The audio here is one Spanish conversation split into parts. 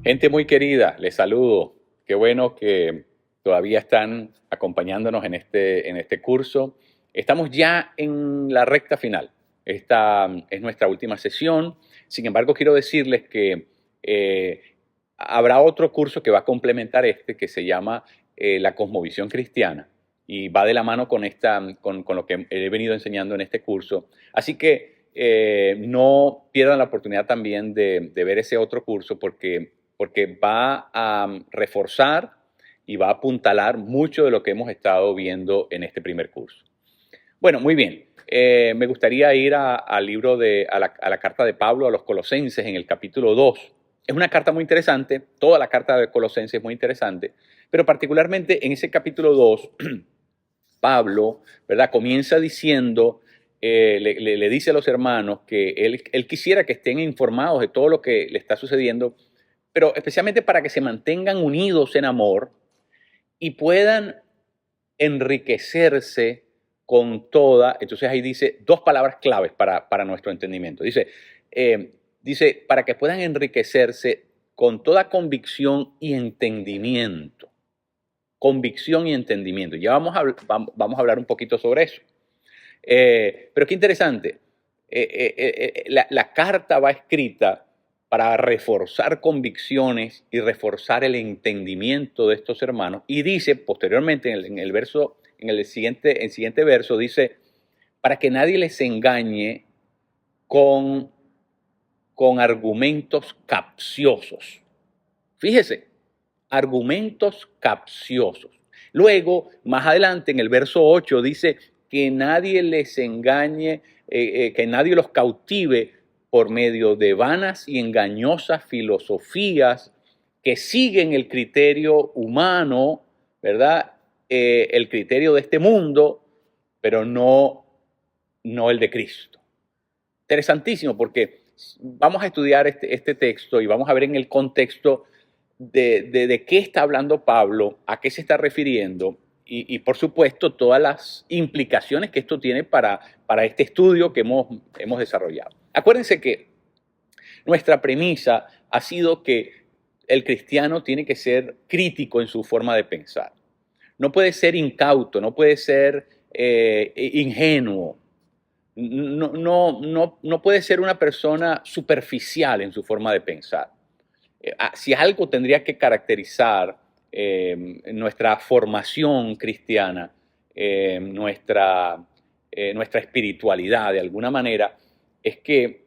Gente muy querida, les saludo. Qué bueno que todavía están acompañándonos en este curso. Estamos ya en la recta final. Esta es nuestra última sesión. Sin embargo, quiero decirles que eh, habrá otro curso que va a complementar este que se llama la cosmovisión cristiana y va de la mano con lo que he venido enseñando en este curso. Así que no pierdan la oportunidad también de ver ese otro curso porque va a reforzar y va a apuntalar mucho de lo que hemos estado viendo en este primer curso. Bueno, muy bien. Me gustaría ir al libro a la carta de Pablo a los Colosenses en el capítulo 2. Es una carta muy interesante, toda la carta de Colosenses es muy interesante, pero particularmente en ese capítulo 2, Pablo, ¿verdad? Comienza diciendo, le dice a los hermanos que él quisiera que estén informados de todo lo que le está sucediendo, pero especialmente para que se mantengan unidos en amor y puedan enriquecerse con toda. Entonces ahí dice dos palabras claves para nuestro entendimiento. Dice, para que puedan enriquecerse con toda convicción y entendimiento. Convicción y entendimiento. Ya vamos a hablar un poquito sobre eso. Pero qué interesante. La carta va escrita para reforzar convicciones y reforzar el entendimiento de estos hermanos. Y dice posteriormente en el siguiente verso, dice, para que nadie les engañe con, con argumentos capciosos. Fíjese, argumentos capciosos. Luego, más adelante, en el verso 8, dice que nadie les engañe, que nadie los cautive por medio de vanas y engañosas filosofías que siguen el criterio humano, ¿verdad? El criterio de este mundo, pero no el de Cristo. Interesantísimo, porque vamos a estudiar este texto y vamos a ver en el contexto de qué está hablando Pablo, a qué se está refiriendo y por supuesto todas las implicaciones que esto tiene para este estudio que hemos desarrollado. Acuérdense que nuestra premisa ha sido que el cristiano tiene que ser crítico en su forma de pensar. No puede ser incauto, no puede ser ingenuo, no puede ser una persona superficial en su forma de pensar. Si algo tendría que caracterizar nuestra formación cristiana, nuestra espiritualidad de alguna manera, es que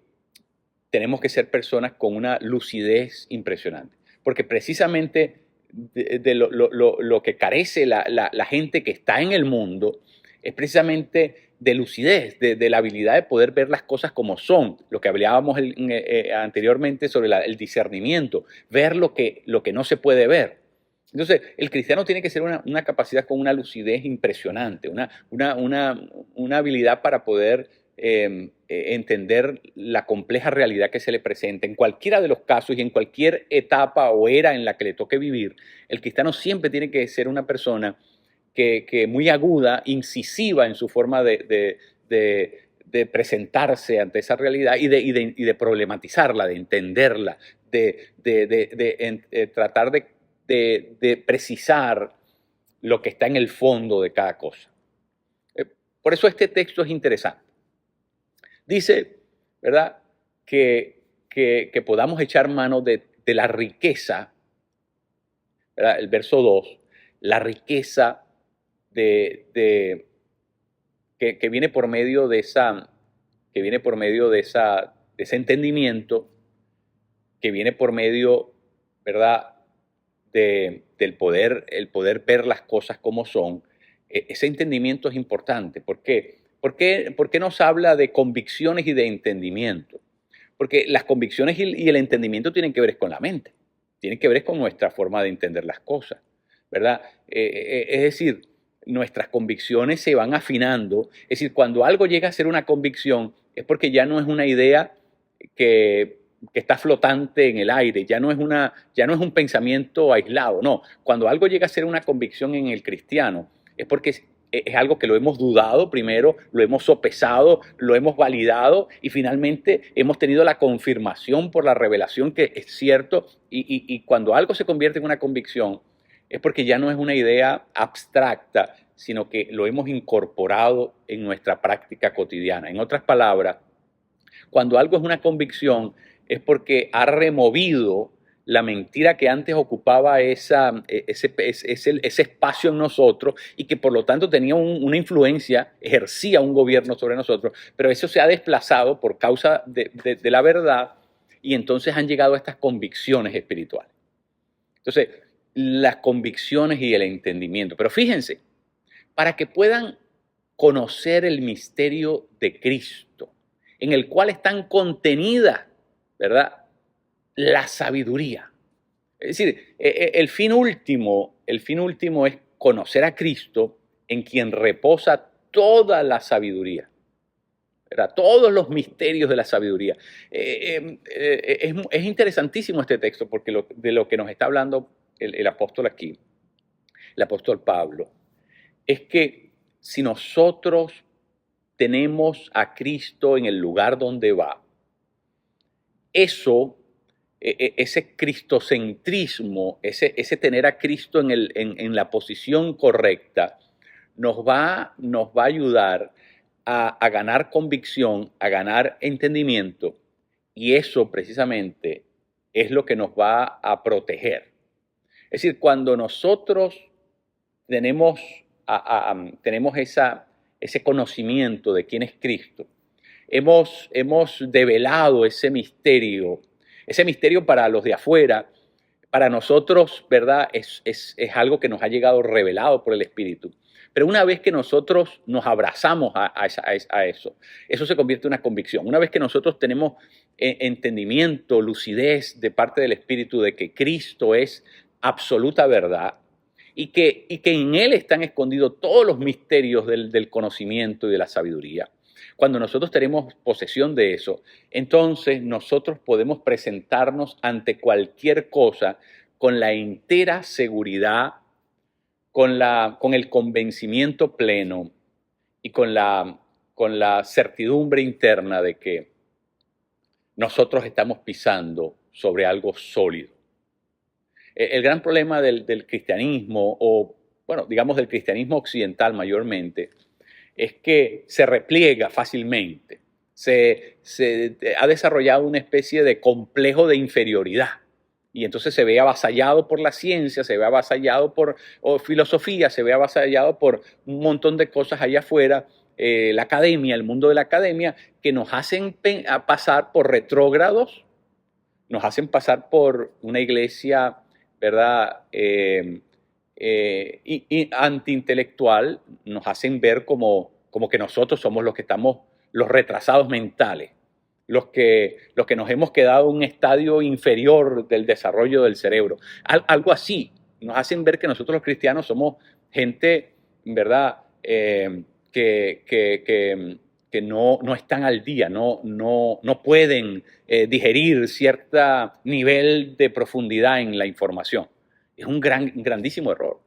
tenemos que ser personas con una lucidez impresionante. Porque precisamente de lo que carece la gente que está en el mundo es precisamente de lucidez, de la habilidad de poder ver las cosas como son, lo que hablábamos anteriormente sobre el discernimiento, ver lo que no se puede ver. Entonces, el cristiano tiene que ser una capacidad con una lucidez impresionante, una habilidad para poder entender la compleja realidad que se le presenta. En cualquiera de los casos y en cualquier etapa o era en la que le toque vivir, el cristiano siempre tiene que ser una persona que muy aguda, incisiva en su forma de presentarse ante esa realidad y de problematizarla, de entenderla, tratar de precisar lo que está en el fondo de cada cosa. Por eso este texto es interesante. Dice, ¿verdad?, que podamos echar mano de la riqueza, ¿verdad? El verso 2, la riqueza que viene por medio de ese entendimiento, que viene por medio, ¿verdad?, el poder ver las cosas como son. Ese entendimiento es importante. ¿Por qué? ¿Por qué nos habla de convicciones y de entendimiento? Porque las convicciones y el entendimiento tienen que ver con la mente, tienen que ver con nuestra forma de entender las cosas, ¿verdad? Es decir, nuestras convicciones se van afinando. Es decir, cuando algo llega a ser una convicción, es porque ya no es una idea que está flotante en el aire, ya no es un pensamiento aislado, no. Cuando algo llega a ser una convicción en el cristiano, es porque es algo que lo hemos dudado primero, lo hemos sopesado, lo hemos validado y finalmente hemos tenido la confirmación por la revelación que es cierto. Y cuando algo se convierte en una convicción, es porque ya no es una idea abstracta, sino que lo hemos incorporado en nuestra práctica cotidiana. En otras palabras, cuando algo es una convicción, es porque ha removido la mentira que antes ocupaba ese espacio en nosotros y que por lo tanto tenía una influencia, ejercía un gobierno sobre nosotros, pero eso se ha desplazado por causa de la verdad y entonces han llegado a estas convicciones espirituales. Entonces, las convicciones y el entendimiento. Pero fíjense, para que puedan conocer el misterio de Cristo, en el cual están contenidas, ¿verdad?, la sabiduría. Es decir, el fin último es conocer a Cristo, en quien reposa toda la sabiduría, ¿verdad? Todos los misterios de la sabiduría. Es interesantísimo este texto porque de lo que nos está hablando el apóstol aquí, el apóstol Pablo, es que si nosotros tenemos a Cristo en el lugar donde va, ese cristocentrismo, ese tener a Cristo en la posición correcta, nos va a ayudar a ganar convicción, a ganar entendimiento, y eso precisamente es lo que nos va a proteger. Es decir, cuando nosotros tenemos ese conocimiento de quién es Cristo, hemos develado ese misterio para los de afuera, para nosotros, ¿verdad? Es algo que nos ha llegado revelado por el Espíritu. Pero una vez que nosotros nos abrazamos a eso, eso se convierte en una convicción. Una vez que nosotros tenemos entendimiento, lucidez de parte del Espíritu de que Cristo es absoluta verdad y que en Él están escondidos todos los misterios del conocimiento y de la sabiduría. Cuando nosotros tenemos posesión de eso, entonces nosotros podemos presentarnos ante cualquier cosa con la entera seguridad, con el convencimiento pleno y con la certidumbre interna de que nosotros estamos pisando sobre algo sólido. El gran problema del cristianismo, o bueno, digamos del cristianismo occidental mayormente, es que se repliega fácilmente. Se ha desarrollado una especie de complejo de inferioridad. Y entonces se ve avasallado por la ciencia, se ve avasallado por filosofía, se ve avasallado por un montón de cosas allá afuera, la academia, el mundo de la academia, que nos hacen pasar por retrógrados, nos hacen pasar por una iglesia, ¿verdad?, y antiintelectual, nos hacen ver como que nosotros somos los que estamos, los retrasados mentales, los que nos hemos quedado en un estadio inferior del desarrollo del cerebro. Algo así, nos hacen ver que nosotros los cristianos somos gente, ¿verdad?, que no están al día, no pueden digerir cierto nivel de profundidad en la información. Es un grandísimo error.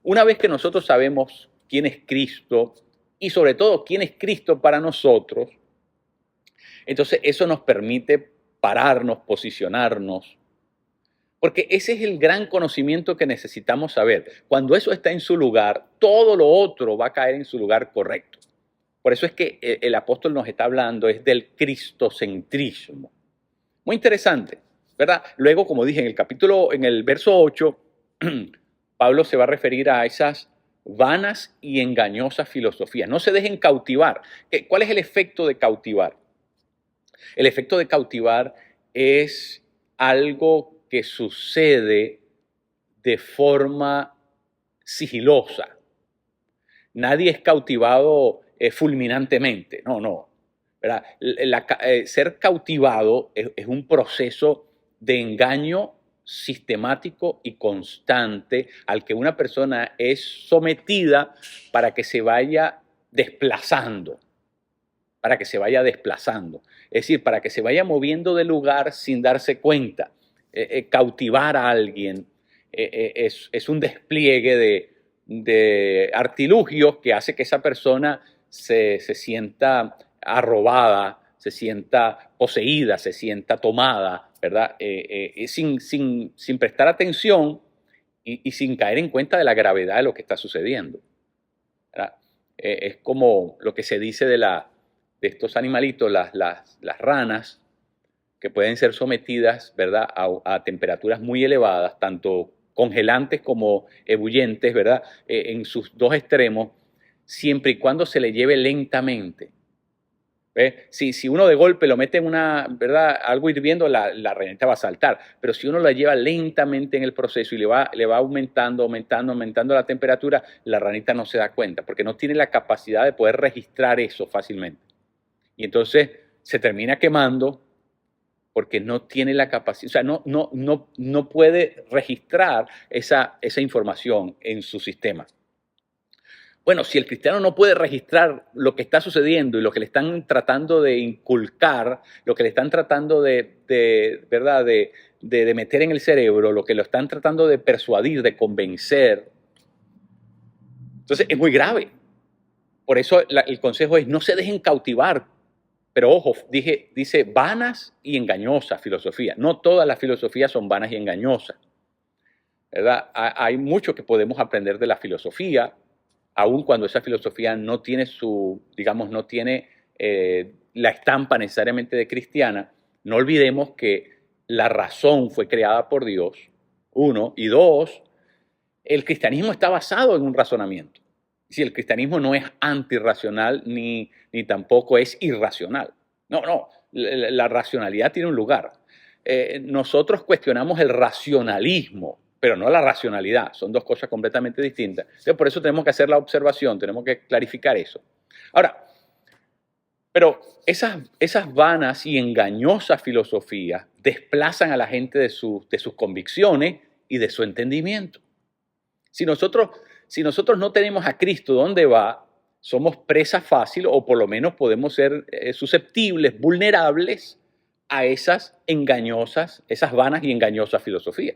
Una vez que nosotros sabemos quién es Cristo y sobre todo quién es Cristo para nosotros, entonces eso nos permite pararnos, posicionarnos, porque ese es el gran conocimiento que necesitamos saber. Cuando eso está en su lugar, todo lo otro va a caer en su lugar correcto. Por eso es que el apóstol nos está hablando es del cristocentrismo. Muy interesante, ¿verdad? Luego, como dije, en el verso 8, Pablo se va a referir a esas vanas y engañosas filosofías. No se dejen cautivar. ¿Cuál es el efecto de cautivar? El efecto de cautivar es algo que sucede de forma sigilosa. Nadie es cautivado fulminantemente, no. ¿Verdad? Ser cautivado es un proceso de engaño sistemático y constante al que una persona es sometida para que se vaya desplazando, es decir, para que se vaya moviendo de lugar sin darse cuenta. Cautivar a alguien es un despliegue de artilugios que hace que esa persona se sienta arrobada, se sienta poseída, se sienta tomada, ¿verdad? Sin prestar atención y sin caer en cuenta de la gravedad de lo que está sucediendo, ¿verdad? Es como lo que se dice de estos animalitos, las ranas, que pueden ser sometidas, ¿verdad?, a temperaturas muy elevadas, tanto congelantes como ebullientes, ¿verdad?, en sus dos extremos, siempre y cuando se le lleve lentamente. ¿Ves? Si uno de golpe lo mete en una, ¿verdad?, algo hirviendo, la ranita va a saltar. Pero si uno la lleva lentamente en el proceso y le va aumentando, aumentando la temperatura, la ranita no se da cuenta, porque no tiene la capacidad de poder registrar eso fácilmente. Y entonces se termina quemando porque no tiene la capacidad, o sea, no puede registrar esa información en su sistema. Bueno, si el cristiano no puede registrar lo que está sucediendo y lo que le están tratando de inculcar, lo que le están tratando ¿verdad?, de meter en el cerebro, lo que lo están tratando de persuadir, de convencer, entonces es muy grave. Por eso el consejo es: no se dejen cautivar. Pero ojo, dice vanas y engañosas filosofías. No todas las filosofías son vanas y engañosas, ¿verdad? Hay mucho que podemos aprender de la filosofía, aun cuando esa filosofía no tiene digamos, no tiene la estampa necesariamente de cristiana. No olvidemos que la razón fue creada por Dios, uno, y dos, el cristianismo está basado en un razonamiento. Si el cristianismo no es antirracional ni tampoco es irracional. No, la racionalidad tiene un lugar. Nosotros cuestionamos el racionalismo, pero no la racionalidad. Son dos cosas completamente distintas. Entonces, por eso tenemos que hacer la observación, tenemos que clarificar eso. Ahora, pero esas vanas y engañosas filosofías desplazan a la gente de sus convicciones y de su entendimiento. Si nosotros no tenemos a Cristo donde va, somos presa fácil, o por lo menos podemos ser susceptibles, vulnerables a esas engañosas, esas vanas y engañosas filosofías,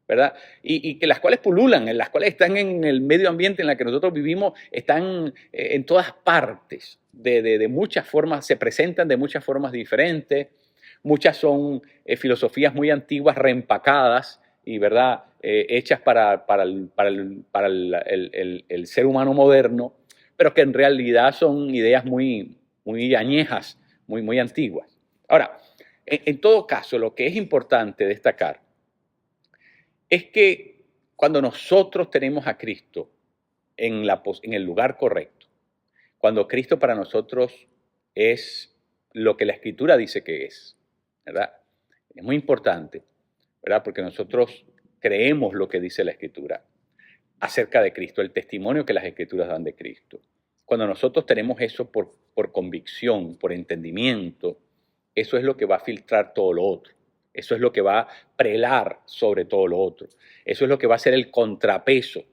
¿verdad? Y que las cuales pululan, en las cuales están en el medio ambiente en el que nosotros vivimos, están en todas partes, de muchas formas, se presentan de muchas formas diferentes. Muchas son filosofías muy antiguas, reempacadas y, ¿verdad?, hechas para el ser humano moderno, pero que en realidad son ideas muy añejas, muy antiguas. Ahora, en todo caso, lo que es importante destacar es que cuando nosotros tenemos a Cristo en el lugar correcto, cuando Cristo para nosotros es lo que la Escritura dice que es, ¿verdad? Es muy importante, ¿verdad? Porque nosotros creemos lo que dice la Escritura acerca de Cristo, el testimonio que las Escrituras dan de Cristo. Cuando nosotros tenemos eso por convicción, por entendimiento, eso es lo que va a filtrar todo lo otro. Eso es lo que va a prelar sobre todo lo otro. Eso es lo que va a ser el contrapeso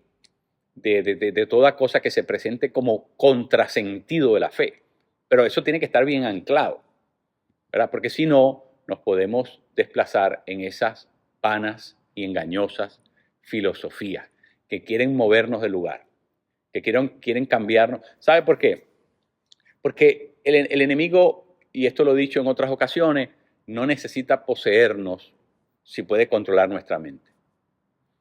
de toda cosa que se presente como contrasentido de la fe. Pero eso tiene que estar bien anclado, ¿verdad? Porque si no, nos podemos desplazar en esas vanas y engañosas filosofías que quieren movernos del lugar, que quieren cambiarnos. ¿Sabe por qué? Porque el enemigo, y esto lo he dicho en otras ocasiones, no necesita poseernos si puede controlar nuestra mente.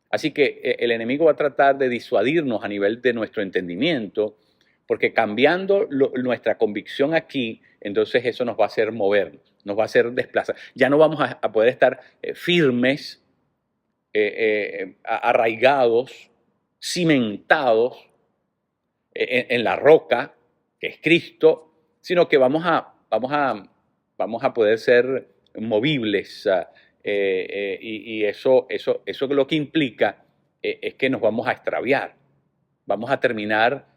Así que el enemigo va a tratar de disuadirnos a nivel de nuestro entendimiento, porque cambiando nuestra convicción aquí, entonces eso nos va a hacer movernos, nos va a hacer desplazar. Ya no vamos a poder estar firmes, arraigados, cimentados en la roca, que es Cristo, sino que vamos a poder ser movibles, y eso lo que implica es que nos vamos a extraviar, vamos a terminar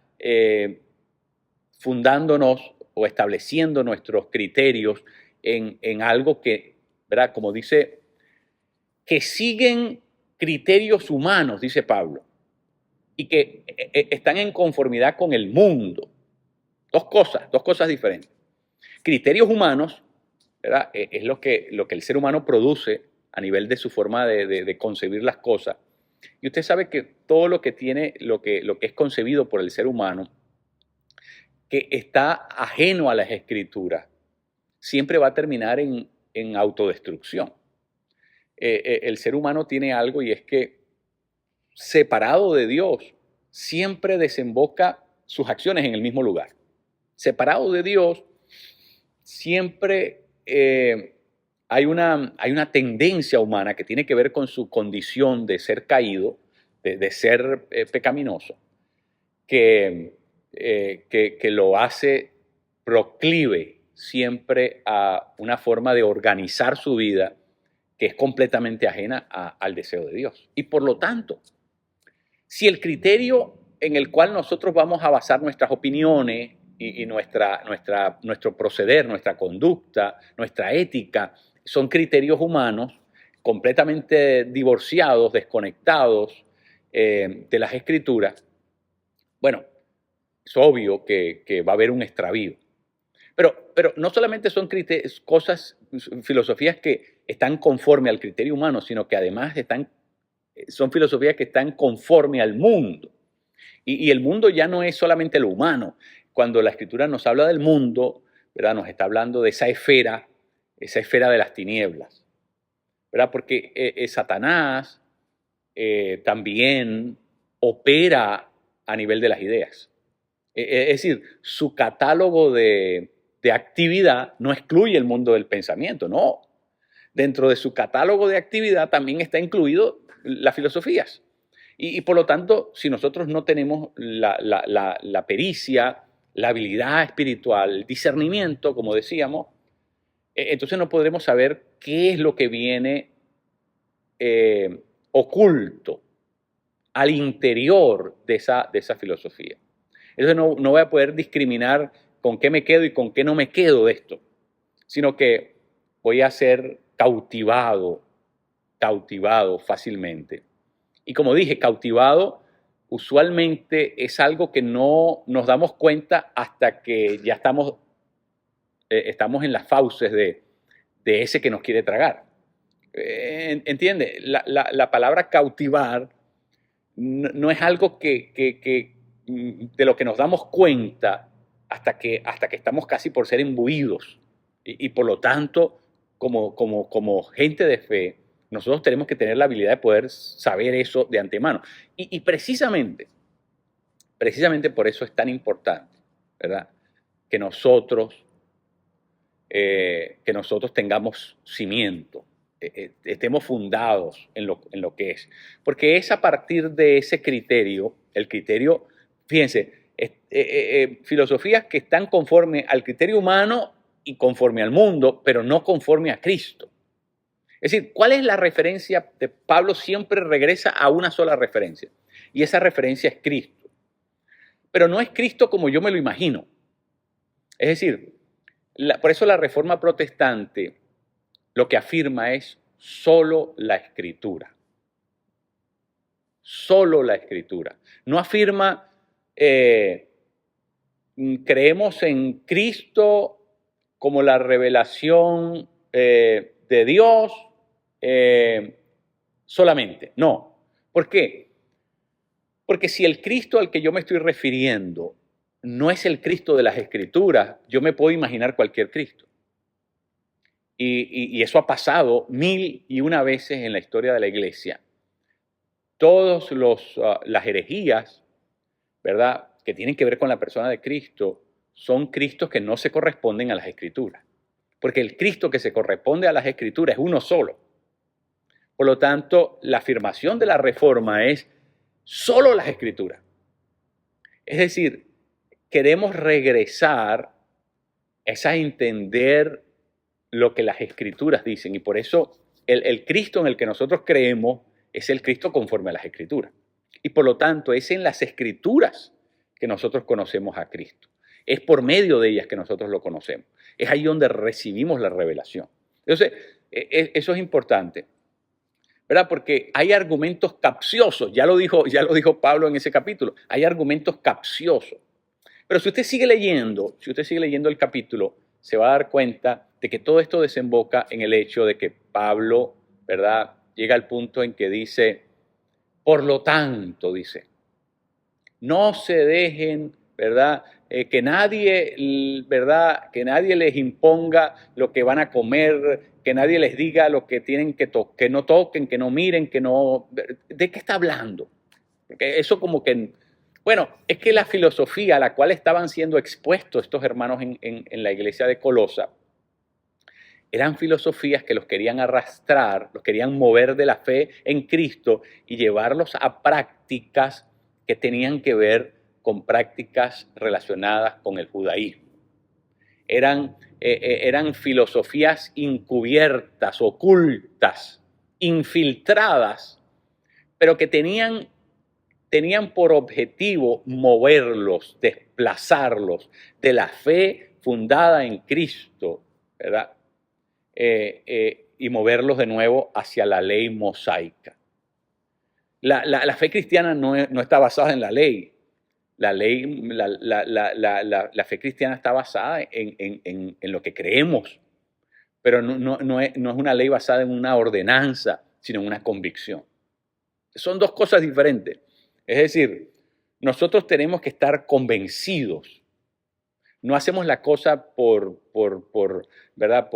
fundándonos o estableciendo nuestros criterios en algo que, ¿verdad?, como dice, que siguen criterios humanos, dice Pablo, y que están en conformidad con el mundo. Dos cosas diferentes. Criterios humanos, ¿verdad?, es lo que el ser humano produce a nivel de su forma de concebir las cosas. Y usted sabe que todo lo que tiene, lo que es concebido por el ser humano, que está ajeno a las escrituras, siempre va a terminar en autodestrucción. El ser humano tiene algo y es que separado de Dios, siempre desemboca sus acciones en el mismo lugar. Separado de Dios, siempre hay una tendencia humana que tiene que ver con su condición de ser caído, de ser pecaminoso, que lo hace proclive siempre a una forma de organizar su vida que es completamente ajena al deseo de Dios. Y por lo tanto, si el criterio en el cual nosotros vamos a basar nuestras opiniones y nuestro proceder, nuestra conducta, nuestra ética, son criterios humanos completamente divorciados, desconectados de las escrituras, bueno, es obvio que va a haber un extravío. Pero no solamente son cosas, filosofías que están conforme al criterio humano, sino que además son filosofías que están conforme al mundo. Y el mundo ya no es solamente lo humano. Cuando la Escritura nos habla del mundo, ¿verdad? Nos está hablando de esa esfera de las tinieblas, ¿verdad? Porque Satanás también opera a nivel de las ideas. Es decir, su catálogo de actividad no excluye el mundo del pensamiento, no. Dentro de su catálogo de actividad también está incluido las filosofías. Y por lo tanto, si nosotros no tenemos la pericia, la habilidad espiritual, el discernimiento, como decíamos, entonces no podremos saber qué es lo que viene oculto al interior de esa filosofía. Entonces no voy a poder discriminar con qué me quedo y con qué no me quedo de esto, sino que voy a ser cautivado fácilmente. Y como dije, cautivado usualmente es algo que no nos damos cuenta hasta que ya estamos en las fauces de ese que nos quiere tragar. ¿Entiende? La palabra cautivar no es algo de lo que nos damos cuenta hasta que estamos casi por ser imbuidos. Y por lo tanto, como gente de fe, nosotros tenemos que tener la habilidad de poder saber eso de antemano. Y precisamente por eso es tan importante, ¿verdad? Que nosotros tengamos cimiento, estemos fundados en lo que es. Porque es a partir de ese criterio, el criterio, fíjense, filosofías que están conforme al criterio humano y conforme al mundo, pero no conforme a Cristo. Es decir, ¿cuál es la referencia? Pablo siempre regresa a una sola referencia, y esa referencia es Cristo. Pero no es Cristo como yo me lo imagino. Es decir, por eso la Reforma Protestante lo que afirma es solo la Escritura. Solo la Escritura. No afirma, creemos en Cristo como la revelación de Dios solamente. No. ¿Por qué? Porque si el Cristo al que yo me estoy refiriendo no es el Cristo de las Escrituras, yo me puedo imaginar cualquier Cristo. Y eso ha pasado 1001 veces en la historia de la Iglesia. Todas las herejías, ¿verdad?, que tienen que ver con la persona de Cristo, son Cristos que no se corresponden a las Escrituras. Porque el Cristo que se corresponde a las Escrituras es uno solo. Por lo tanto, la afirmación de la Reforma es solo las Escrituras. Es decir, queremos regresar a entender lo que las Escrituras dicen, y por eso el Cristo en el que nosotros creemos es el Cristo conforme a las Escrituras. Y por lo tanto, es en las Escrituras que nosotros conocemos a Cristo. Es por medio de ellas que nosotros lo conocemos. Es ahí donde recibimos la revelación. Entonces, eso es importante, ¿verdad? Porque hay argumentos capciosos, ya lo dijo Pablo en ese capítulo, hay argumentos capciosos. Pero si usted sigue leyendo el capítulo, se va a dar cuenta de que todo esto desemboca en el hecho de que Pablo, ¿verdad?, llega al punto en que dice, Por lo tanto, dice, no se dejen, ¿verdad? Que nadie, ¿verdad? Que nadie les imponga lo que van a comer, que nadie les diga lo que tienen que no toquen, que no miren, que no... ¿De qué está hablando? Porque eso como que... Bueno, es que la filosofía a la cual estaban siendo expuestos estos hermanos en la iglesia de Colosa, eran filosofías que los querían arrastrar, los querían mover de la fe en Cristo y llevarlos a prácticas que tenían que ver con prácticas relacionadas con el judaísmo. Eran filosofías encubiertas, ocultas, infiltradas, pero que tenían por objetivo moverlos, desplazarlos de la fe fundada en Cristo, ¿verdad? Y moverlos de nuevo hacia la ley mosaica. La fe cristiana no está basada en la ley. La fe cristiana está basada en lo que creemos, pero no es una ley basada en una ordenanza, sino en una convicción. Son dos cosas diferentes. Es decir, nosotros tenemos que estar convencidos. No hacemos la cosa ¿verdad?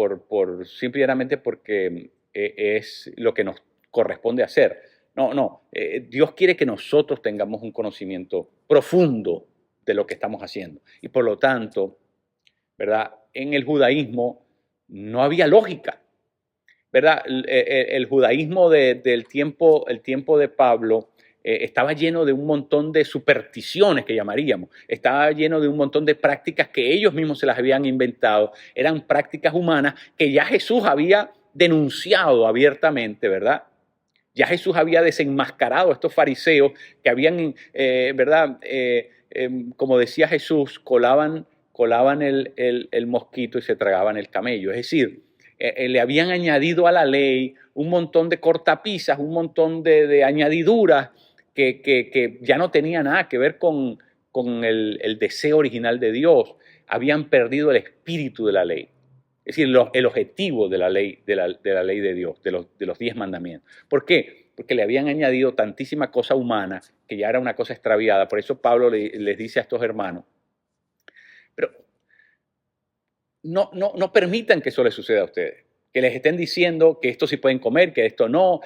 Simplemente porque es lo que nos corresponde hacer. No. Dios quiere que nosotros tengamos un conocimiento profundo de lo que estamos haciendo. Y por lo tanto, ¿verdad? En el judaísmo no había lógica, ¿verdad? El judaísmo del tiempo de Pablo estaba lleno de un montón de supersticiones que llamaríamos, estaba lleno de un montón de prácticas que ellos mismos se las habían inventado, eran prácticas humanas que ya Jesús había denunciado abiertamente, ¿verdad? Ya Jesús había desenmascarado a estos fariseos que habían, ¿verdad? Como decía Jesús, colaban el mosquito y se tragaban el camello, es decir, le habían añadido a la ley un montón de cortapisas, un montón de añadiduras que ya no tenía nada que ver con el deseo original de Dios. Habían perdido el espíritu de la ley. Es decir, el objetivo de la ley de Dios, de los 10 mandamientos. ¿Por qué? Porque le habían añadido tantísima cosa humana que ya era una cosa extraviada. Por eso Pablo les dice a estos hermanos, pero no permitan que eso les suceda a ustedes. Que les estén diciendo que esto sí pueden comer, que esto no,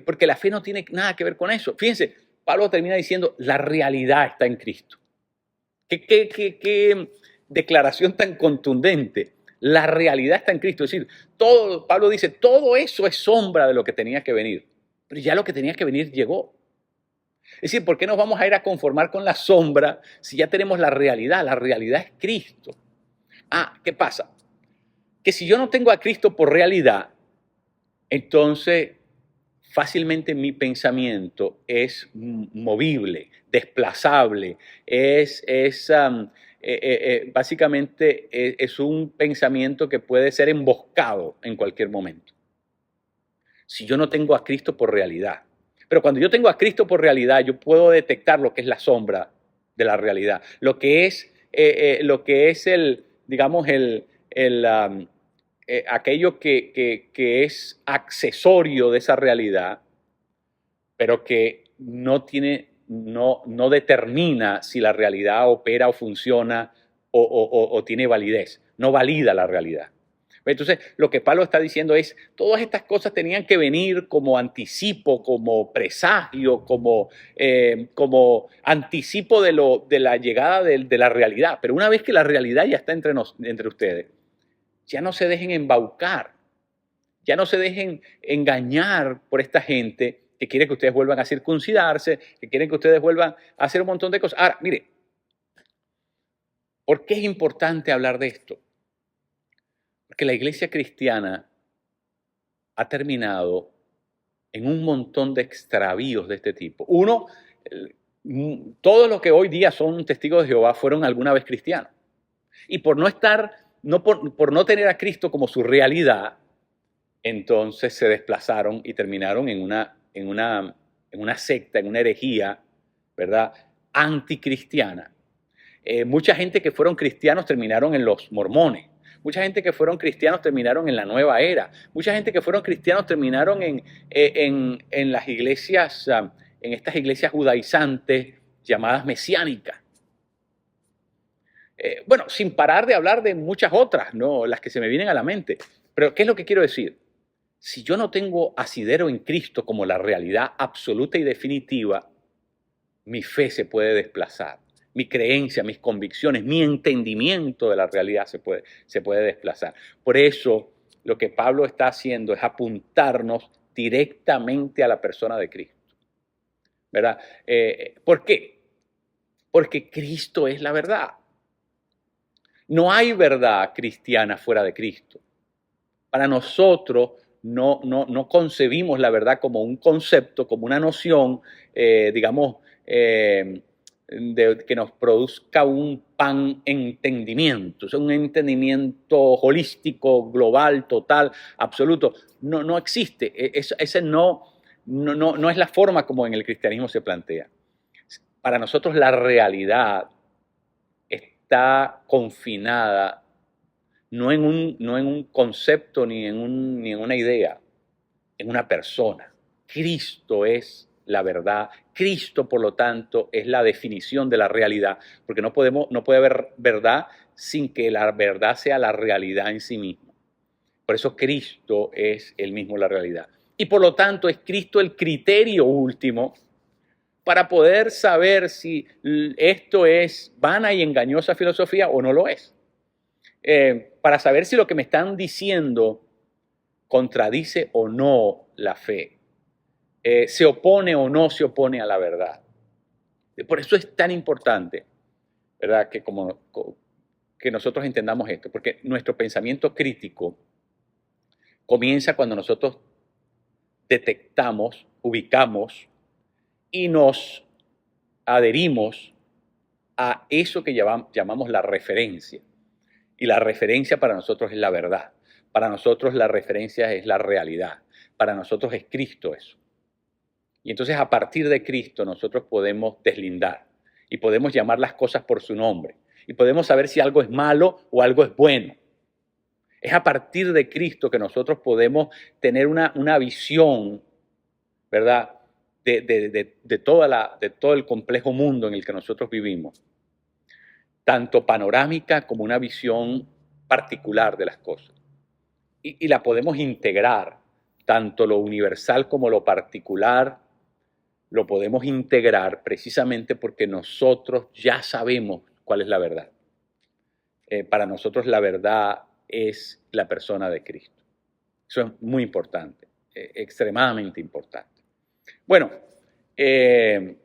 porque la fe no tiene nada que ver con eso. Fíjense, Pablo termina diciendo, la realidad está en Cristo. ¿Qué declaración tan contundente? La realidad está en Cristo. Es decir, Pablo dice, todo eso es sombra de lo que tenía que venir. Pero ya lo que tenía que venir llegó. Es decir, ¿por qué nos vamos a ir a conformar con la sombra si ya tenemos la realidad? La realidad es Cristo. ¿Qué pasa? Que si yo no tengo a Cristo por realidad, entonces fácilmente mi pensamiento es movible, desplazable, básicamente es un pensamiento que puede ser emboscado en cualquier momento. Si yo no tengo a Cristo por realidad. Pero cuando yo tengo a Cristo por realidad, yo puedo detectar lo que es la sombra de la realidad, lo que es aquello que es accesorio de esa realidad, pero que no determina si la realidad opera o funciona o tiene validez, no valida la realidad. Entonces, lo que Pablo está diciendo es, todas estas cosas tenían que venir como anticipo, como presagio, como anticipo de la llegada de la realidad. Pero una vez que la realidad ya está entre ustedes, ya no se dejen embaucar, ya no se dejen engañar por esta gente que quiere que ustedes vuelvan a circuncidarse, que quieren que ustedes vuelvan a hacer un montón de cosas. Ahora, mire, ¿por qué es importante hablar de esto? Porque la iglesia cristiana ha terminado en un montón de extravíos de este tipo. Uno, todos los que hoy día son testigos de Jehová fueron alguna vez cristianos. Y por por no tener a Cristo como su realidad, entonces se desplazaron y terminaron en una secta, en una herejía, ¿verdad? Anticristiana. Mucha gente que fueron cristianos terminaron en los mormones. Mucha gente que fueron cristianos terminaron en la nueva era. Mucha gente que fueron cristianos terminaron en las iglesias en estas iglesias judaizantes llamadas mesiánicas. Bueno, sin parar de hablar de muchas otras, ¿no? Las que se me vienen a la mente. Pero, ¿qué es lo que quiero decir? Si yo no tengo asidero en Cristo como la realidad absoluta y definitiva, mi fe se puede desplazar. Mi creencia, mis convicciones, mi entendimiento de la realidad se puede desplazar. Por eso, lo que Pablo está haciendo es apuntarnos directamente a la persona de Cristo, ¿verdad? ¿Por qué? Porque Cristo es la verdad. No hay verdad cristiana fuera de Cristo. Para nosotros no concebimos la verdad como un concepto, como una noción, digamos, que nos produzca un pan entendimiento, o sea, un entendimiento holístico, global, total, absoluto. No existe. Ese no es la forma como en el cristianismo se plantea. Para nosotros la realidad está confinada no en un concepto ni en una idea, en una persona. Cristo es la verdad. Cristo, por lo tanto, es la definición de la realidad, porque no puede haber verdad sin que la verdad sea la realidad en sí misma. Por eso Cristo es el mismo la realidad. Y por lo tanto es Cristo el criterio último para poder saber si esto es vana y engañosa filosofía o no lo es. Para saber si lo que me están diciendo contradice o no la fe, se opone o no se opone a la verdad. Por eso es tan importante, ¿verdad?, que nosotros entendamos esto, porque nuestro pensamiento crítico comienza cuando nosotros detectamos, ubicamos y nos adherimos a eso que llamamos la referencia. Y la referencia para nosotros es la verdad. Para nosotros la referencia es la realidad. Para nosotros es Cristo eso. Y entonces a partir de Cristo nosotros podemos deslindar y podemos llamar las cosas por su nombre. Y podemos saber si algo es malo o algo es bueno. Es a partir de Cristo que nosotros podemos tener una visión, ¿verdad?, de todo el complejo mundo en el que nosotros vivimos. Tanto panorámica como una visión particular de las cosas. Y la podemos integrar, tanto lo universal como lo particular, lo podemos integrar precisamente porque nosotros ya sabemos cuál es la verdad. Para nosotros la verdad es la persona de Cristo. Eso es muy importante, extremadamente importante. Bueno, es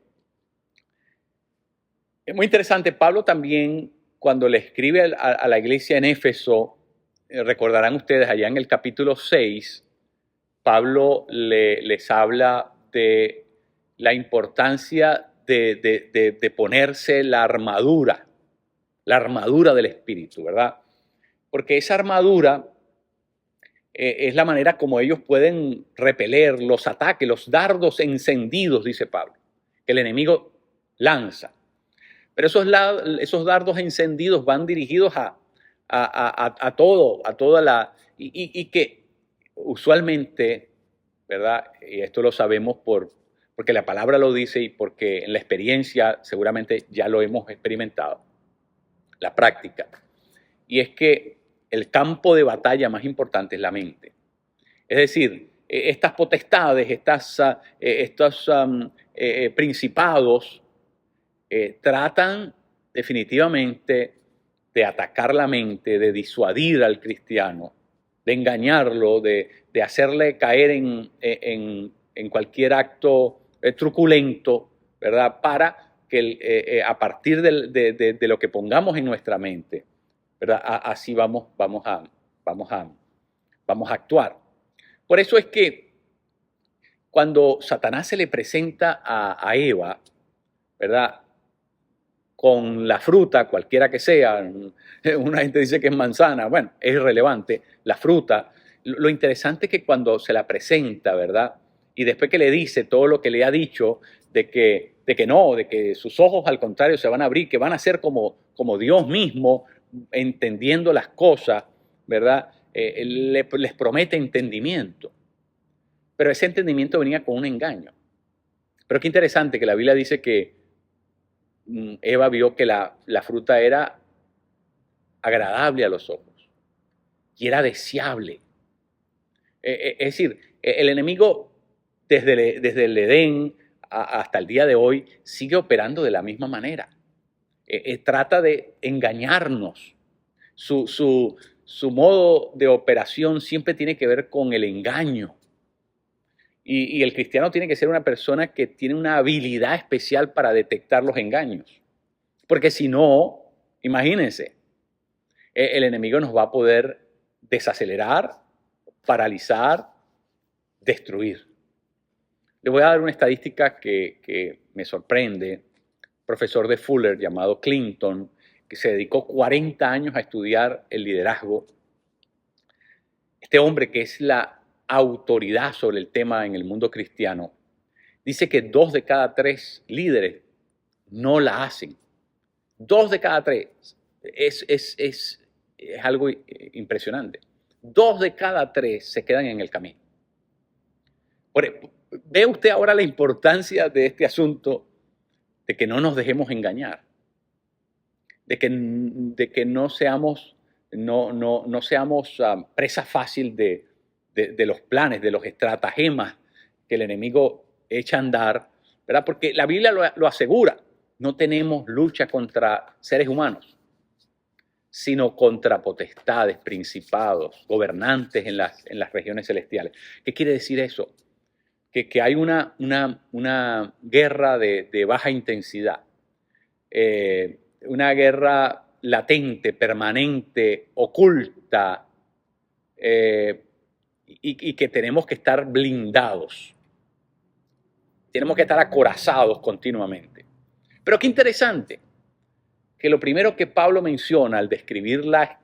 muy interesante. Pablo también, cuando le escribe a la iglesia en Éfeso, recordarán ustedes, allá en el capítulo 6, Pablo les habla de la importancia de ponerse la armadura del Espíritu, ¿verdad? Porque esa armadura es la manera como ellos pueden repeler los ataques, los dardos encendidos, dice Pablo, que el enemigo lanza. Pero esos dardos encendidos van dirigidos a toda la... Y que usualmente, ¿verdad? Y esto lo sabemos porque la palabra lo dice y porque en la experiencia seguramente ya lo hemos experimentado, la práctica. Y es que el campo de batalla más importante es la mente. Es decir, estas potestades, estos principados tratan definitivamente de atacar la mente, de disuadir al cristiano, de engañarlo, de hacerle caer en cualquier acto truculento, ¿verdad? Para que a partir de lo que pongamos en nuestra mente, ¿verdad?, así vamos a actuar. Por eso es que cuando Satanás se le presenta a Eva, ¿verdad?, con la fruta, cualquiera que sea, una gente dice que es manzana, bueno, es irrelevante, la fruta, lo interesante es que cuando se la presenta, ¿verdad?, y después que le dice todo lo que le ha dicho, de que sus ojos al contrario se van a abrir, que van a ser como Dios mismo, entendiendo las cosas, ¿verdad?, les promete entendimiento. Pero ese entendimiento venía con un engaño. Pero qué interesante que la Biblia dice que Eva vio que la fruta era agradable a los ojos y era deseable. Es decir, el enemigo desde el Edén hasta el día de hoy sigue operando de la misma manera. Trata de engañarnos. Su modo de operación siempre tiene que ver con el engaño. Y el cristiano tiene que ser una persona que tiene una habilidad especial para detectar los engaños. Porque si no, imagínense, el enemigo nos va a poder desacelerar, paralizar, destruir. Les voy a dar una estadística que me sorprende. Un profesor de Fuller llamado Clinton, que se dedicó 40 años a estudiar el liderazgo. Este hombre, que es la autoridad sobre el tema en el mundo cristiano, dice que 2 de cada 3 líderes no la hacen. 2 de cada 3. Es algo impresionante. 2 de cada 3 se quedan en el camino. ¿Ve usted ahora la importancia de este asunto, de que no nos dejemos engañar? De que no seamos, no seamos presa fácil de los planes, de los estratagemas que el enemigo echa a andar, ¿verdad? Porque la Biblia lo asegura. No tenemos lucha contra seres humanos, sino contra potestades, principados, gobernantes en las regiones celestiales. ¿Qué quiere decir eso? Que hay una guerra de baja intensidad, una guerra latente, permanente, oculta, y que tenemos que estar blindados. Tenemos que estar acorazados continuamente. Pero qué interesante, que lo primero que Pablo menciona al describir la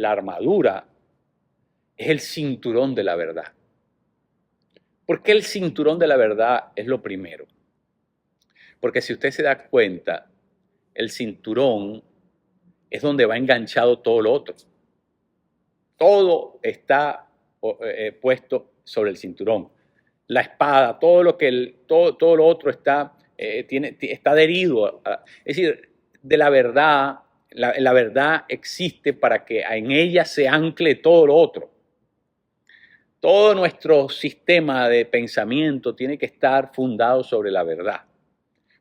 armadura es el cinturón de la verdad. ¿Por qué el cinturón de la verdad es lo primero? Porque si usted se da cuenta, el cinturón es donde va enganchado todo lo otro. Todo está puesto sobre el cinturón. La espada, todo lo otro está adherido. Es decir, de la verdad, la verdad existe para que en ella se ancle todo lo otro. Todo nuestro sistema de pensamiento tiene que estar fundado sobre la verdad.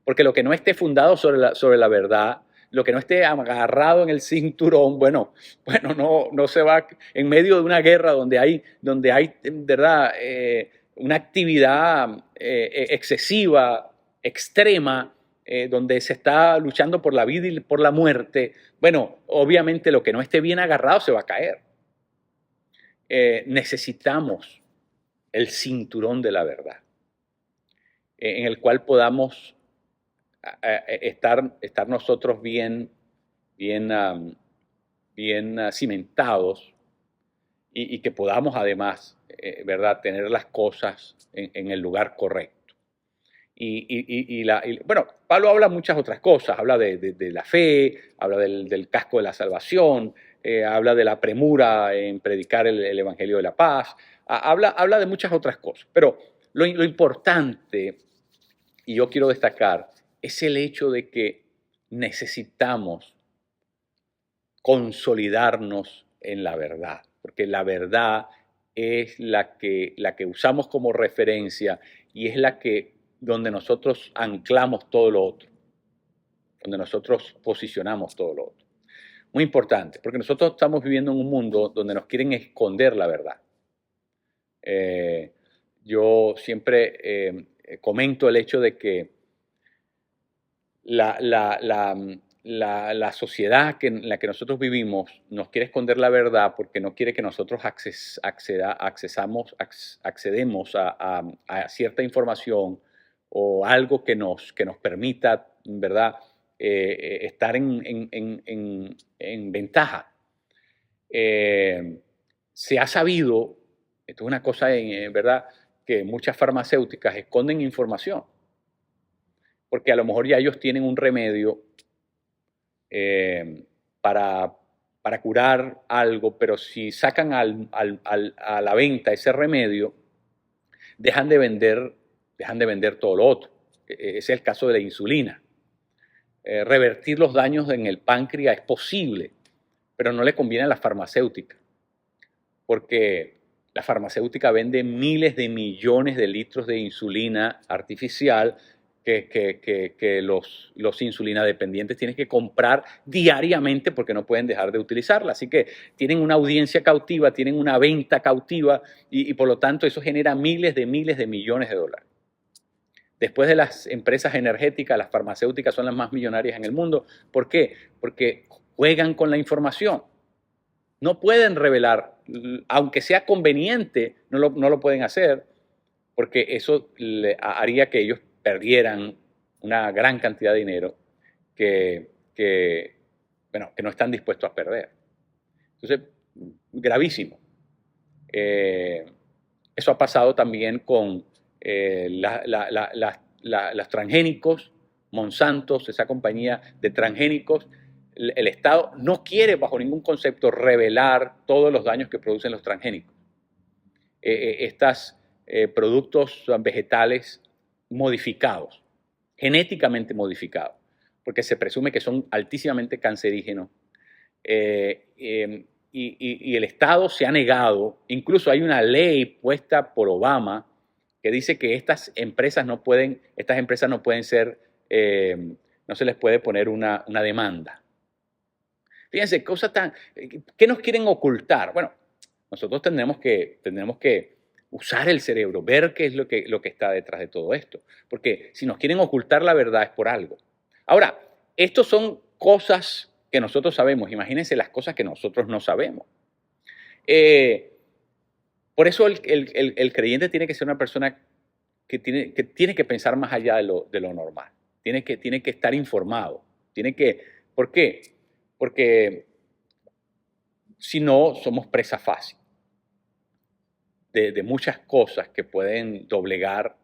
Porque lo que no esté fundado sobre la verdad, lo que no esté agarrado en el cinturón, bueno, no se va en medio de una guerra donde hay ¿verdad? Una actividad excesiva, extrema, donde se está luchando por la vida y por la muerte. Bueno, obviamente lo que no esté bien agarrado se va a caer. Necesitamos el cinturón de la verdad, en el cual podamos estar nosotros bien cimentados y que podamos además, ¿verdad?, tener las cosas en el lugar correcto. Bueno, Pablo habla muchas otras cosas, habla de la fe, habla del casco de la salvación, habla de la premura en predicar el Evangelio de la paz, habla de muchas otras cosas, pero lo importante, y yo quiero destacar, es el hecho de que necesitamos consolidarnos en la verdad, porque la verdad es la que usamos como referencia y es donde nosotros anclamos todo lo otro, donde nosotros posicionamos todo lo otro. Muy importante, porque nosotros estamos viviendo en un mundo donde nos quieren esconder la verdad. Yo siempre comento el hecho de que la sociedad en la que nosotros vivimos nos quiere esconder la verdad porque no quiere que nosotros accedemos a cierta información o algo que nos permita, ¿verdad?, estar en ventaja. Se ha sabido, esto es una cosa, ¿verdad?, que muchas farmacéuticas esconden información, porque a lo mejor ya ellos tienen un remedio para curar algo, pero si sacan a la venta ese remedio, dejan de vender todo lo otro. Es el caso de la insulina. Revertir los daños en el páncreas es posible, pero no le conviene a la farmacéutica, porque la farmacéutica vende miles de millones de litros de insulina artificial que los insulina dependientes tienen que comprar diariamente porque no pueden dejar de utilizarla. Así que tienen una audiencia cautiva, tienen una venta cautiva y por lo tanto eso genera miles de millones de dólares. Después de las empresas energéticas, las farmacéuticas son las más millonarias en el mundo. ¿Por qué? Porque juegan con la información. No pueden revelar, aunque sea conveniente, no lo pueden hacer, porque eso haría que ellos perdieran una gran cantidad de dinero que no están dispuestos a perder. Entonces, gravísimo. Eso ha pasado también con los transgénicos, Monsanto, esa compañía de transgénicos. El Estado no quiere bajo ningún concepto revelar todos los daños que producen los transgénicos. Estos productos vegetales modificados, genéticamente modificados, porque se presume que son altísimamente cancerígenos. Y el Estado se ha negado, incluso hay una ley puesta por Obama que dice que estas empresas no pueden ser, no se les puede poner una demanda. Fíjense, ¿qué nos quieren ocultar? Bueno, nosotros tendremos que usar el cerebro, ver qué es lo que está detrás de todo esto. Porque si nos quieren ocultar la verdad es por algo. Ahora, estos son cosas que nosotros sabemos. Imagínense las cosas que nosotros no sabemos. Por eso el creyente tiene que ser una persona que tiene que pensar más allá de lo normal. Tiene que estar informado. ¿Por qué? Porque si no, somos presa fácil de muchas cosas que pueden doblegar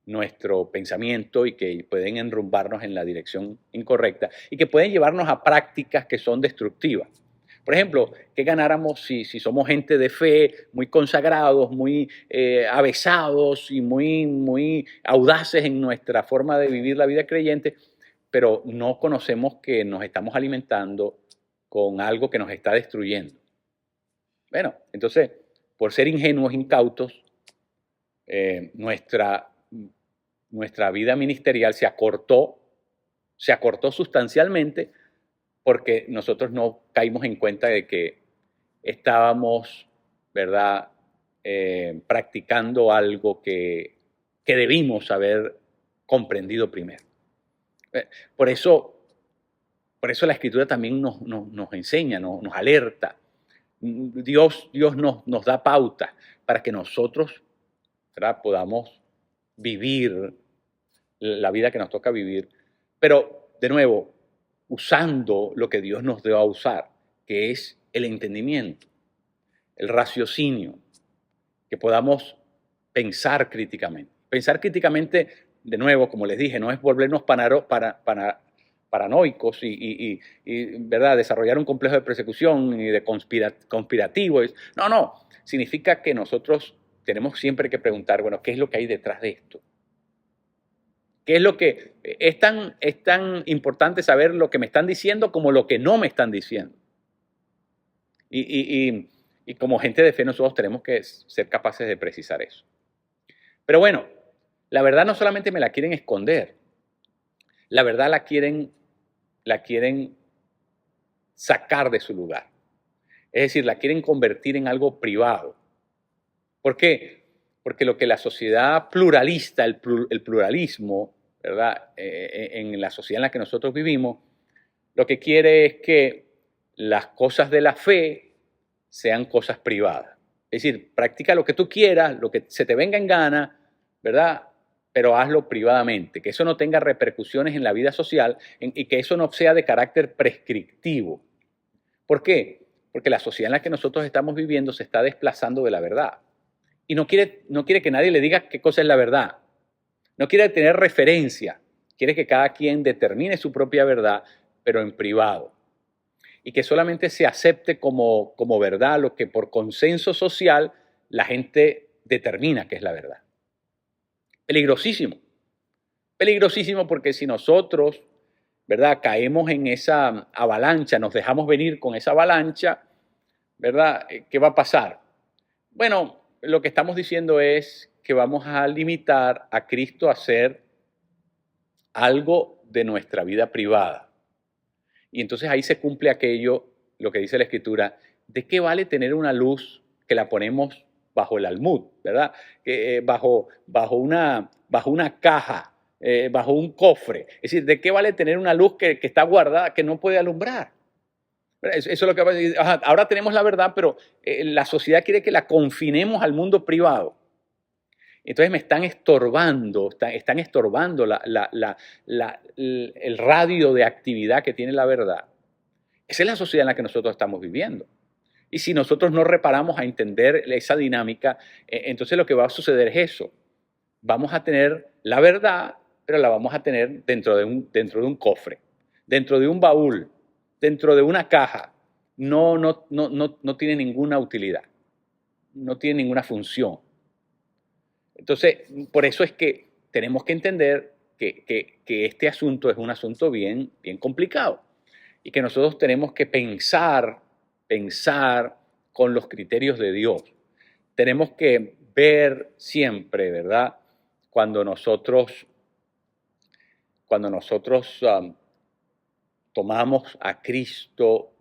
nuestro pensamiento y que pueden enrumbarnos en la dirección incorrecta y que pueden llevarnos a prácticas que son destructivas. Por ejemplo, ¿qué ganáramos si somos gente de fe, muy consagrados, muy avesados y muy audaces en nuestra forma de vivir la vida creyente, pero no conocemos que nos estamos alimentando con algo que nos está destruyendo? Bueno, entonces, por ser ingenuos, incautos, nuestra vida ministerial se acortó sustancialmente porque nosotros no caímos en cuenta de que estábamos, ¿verdad?, practicando algo que debimos haber comprendido primero. Por eso la Escritura también nos enseña, nos alerta. Dios nos da pauta para que nosotros, ¿verdad?, podamos vivir la vida que nos toca vivir, pero de nuevo, usando lo que Dios nos dio a usar, que es el entendimiento, el raciocinio, que podamos pensar críticamente. Pensar críticamente, de nuevo, como les dije, no es volvernos paranoicos y ¿verdad?, desarrollar un complejo de persecución y de conspirativo. No, significa que nosotros tenemos siempre que preguntar, bueno, ¿qué es lo que hay detrás de esto? ¿Qué es lo que es tan importante saber lo que me están diciendo como lo que no me están diciendo? Y como gente de fe nosotros tenemos que ser capaces de precisar eso. Pero bueno, la verdad no solamente me la quieren esconder, la verdad la quieren sacar de su lugar. Es decir, la quieren convertir en algo privado. ¿Por qué? Porque lo que la sociedad pluralista, el pluralismo, ¿verdad?, en la sociedad en la que nosotros vivimos, lo que quiere es que las cosas de la fe sean cosas privadas. Es decir, practica lo que tú quieras, lo que se te venga en gana, ¿verdad?, pero hazlo privadamente, que eso no tenga repercusiones en la vida social y que eso no sea de carácter prescriptivo. ¿Por qué? Porque la sociedad en la que nosotros estamos viviendo se está desplazando de la verdad. Y no quiere que nadie le diga qué cosa es la verdad. No quiere tener referencia. Quiere que cada quien determine su propia verdad, pero en privado. Y que solamente se acepte como verdad lo que por consenso social la gente determina que es la verdad. Peligrosísimo. Peligrosísimo porque si nosotros, ¿verdad?, caemos en esa avalancha, nos dejamos venir con esa avalancha, ¿verdad? ¿Qué va a pasar? Bueno, lo que estamos diciendo es que vamos a limitar a Cristo a hacer algo de nuestra vida privada. Y entonces ahí se cumple aquello, lo que dice la Escritura, ¿de qué vale tener una luz que la ponemos bajo el almud, ¿verdad? Bajo una caja, bajo un cofre. Es decir, ¿de qué vale tener una luz que está guardada, que no puede alumbrar? Eso es lo que va a decir. Ajá, ahora tenemos la verdad, pero la sociedad quiere que la confinemos al mundo privado. Entonces me están estorbando, están estorbando el radio de actividad que tiene la verdad. Esa es la sociedad en la que nosotros estamos viviendo. Y si nosotros no reparamos a entender esa dinámica, entonces lo que va a suceder es eso. Vamos a tener la verdad, pero la vamos a tener dentro de un cofre, dentro de un baúl, dentro de una caja. No tiene ninguna utilidad, no tiene ninguna función. Entonces, por eso es que tenemos que entender que este asunto es un asunto bien complicado y que nosotros tenemos que pensar con los criterios de Dios. Tenemos que ver siempre, ¿verdad? Cuando nosotros tomamos a Cristo